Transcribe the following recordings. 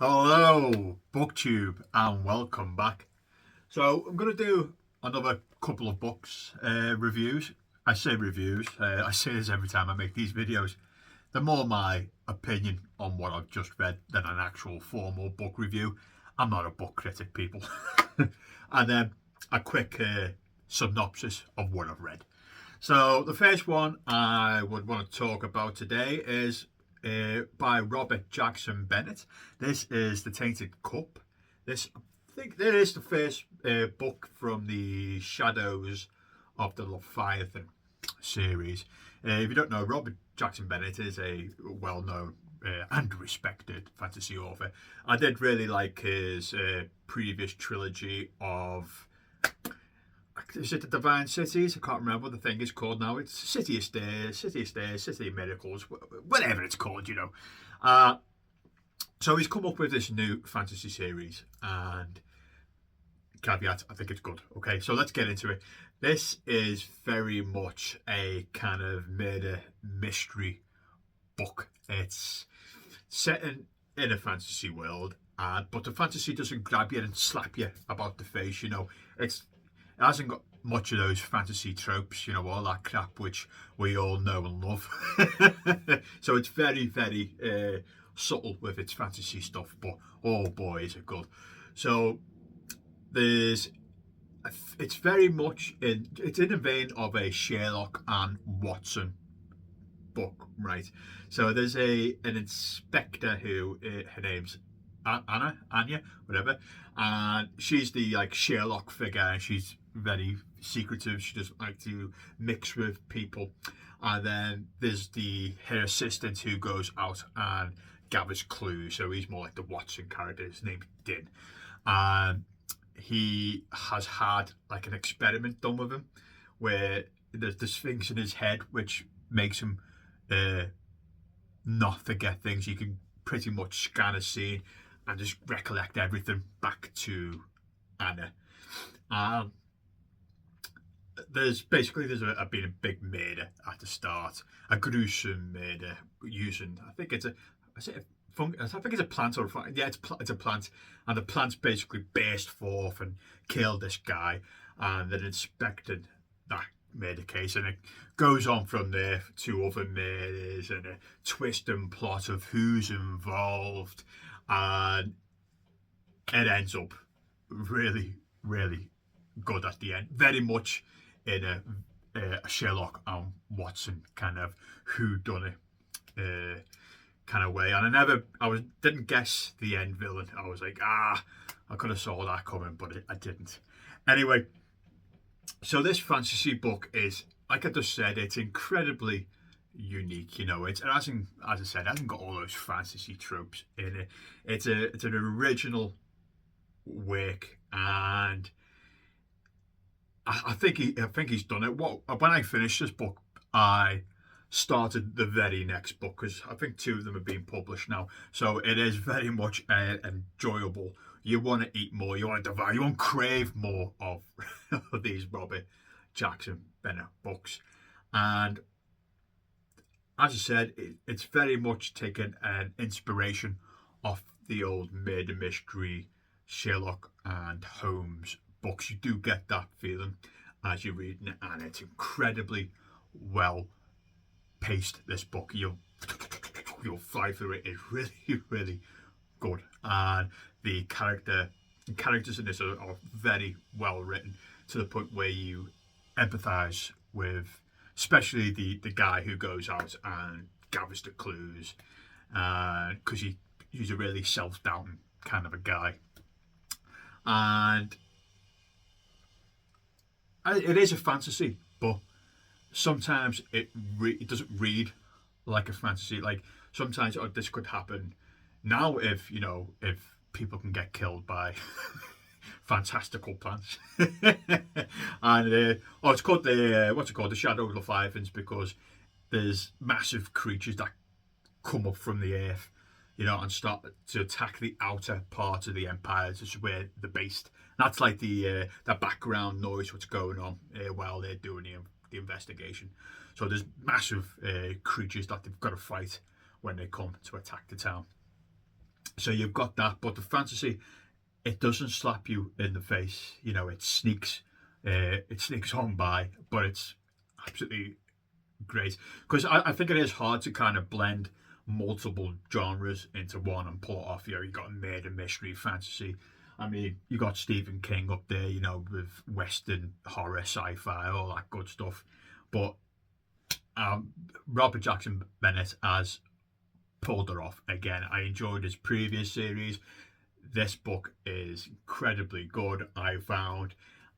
Hello, BookTube, and welcome back. So I'm going to do another couple of books reviews. I say reviews. I say this every time I make these videos. They're more my opinion on what I've just read than an actual formal book review. I'm not a book critic, people. And then a quick synopsis of what I've read. So the first one I would want to talk about today is by Robert Jackson Bennett. This is The Tainted Cup. This, I think, that is the first book from the Shadows of the Leviathan series. If you don't know, Robert Jackson Bennett is a well-known and respected fantasy author. I did really like his previous trilogy of, is it the Divine Cities? I can't remember what the thing is called now. It's City of Stairs, City of Miracles, whatever it's called, you know. So he's come up with this new fantasy series, and caveat, I think it's good. Okay, so let's get into it. This is very much a kind of murder mystery book. It's set in a fantasy world, but the fantasy doesn't grab you and slap you about the face, you know. It hasn't got much of those fantasy tropes, you know, all that crap which we all know and love. So it's very, very subtle with its fantasy stuff, but oh boy, is it good. So it's very much it's in the vein of a Sherlock and Watson book, right? So there's an inspector who her name's Anya, whatever, and she's the like Sherlock figure, and she's very secretive. She doesn't like to mix with people. And then there's her assistant who goes out and gathers clues. So he's more like the Watson character. His name's Din, and he has had like an experiment done with him where there's this things in his head which makes him not forget things. You can pretty much scan a scene and just recollect everything back to Anna. There's been a big murder at the start, a gruesome murder using, I think it's a plant or a fungus. Yeah, it's a plant, and the plant's basically burst forth and killed this guy, and then inspected that murder case, and it goes on from there to other murders and a twist and plot of who's involved, and it ends up really, really good at the end. Very much in a Sherlock and Watson kind of whodunit kind of way. And didn't guess the end villain. I was like, I could have saw that coming, but I didn't. Anyway, so this fantasy book is, like I just said, it's incredibly unique. You know, it hasn't, as I said, it hasn't got all those fantasy tropes in it. It's an original work, and I think he's done it. When I finished this book, I started the very next book because I think two of them have been published now. So it is very much enjoyable. You want to eat more. You want to devour. You want to crave more of these Robert Jackson Bennett books. And as I said, it's very much taken an inspiration off the old murder mystery Sherlock and Holmes books. You do get that feeling as you're reading it, and it's incredibly well paced. This book, you'll fly through it. It's really, really good, and the characters in this are very well written to the point where you empathise with, especially the guy who goes out and gathers the clues, because he's a really self-doubting kind of a guy. And it is a fantasy, but sometimes it doesn't read like a fantasy. Like sometimes, this could happen now if people can get killed by fantastical plants. And it's called the Shadow of the Leviathans, because there's massive creatures that come up from the earth, and start to attack the outer part of the empire. This is where they're based. That's like the background noise what's going on while they're doing the investigation. So there's massive creatures that they've got to fight when they come to attack the town. So you've got that, but the fantasy, it doesn't slap you in the face. You know, it sneaks on by, but it's absolutely great because I think it is hard to kind of blend multiple genres into one and pull it off. You know, you got murder mystery, fantasy. I mean, you got Stephen King up there, you know, with Western horror, sci-fi, all that good stuff. But Robert Jackson Bennett has pulled it off again. I enjoyed his previous series. This book is incredibly good, I found,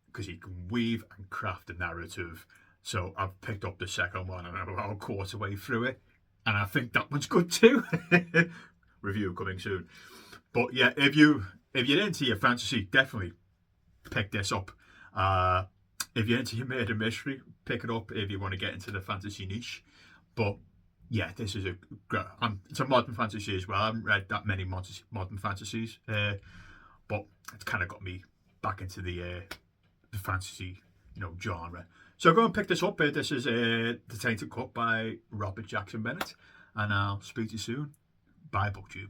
because he can weave and craft a narrative. So I've picked up the second one and I'm about a quarter way through it. And I think that one's good too. Review coming soon. But yeah, if you're into your fantasy, definitely pick this up. If you're into your murder mystery, pick it up if you want to get into the fantasy niche. But yeah, this is it's a modern fantasy as well. I haven't read that many modern fantasies, but it's kind of got me back into the fantasy, genre. So go and pick this up. This is The Tainted Cup by Robert Jackson Bennett, and I'll speak to you soon. Bye, BookTube.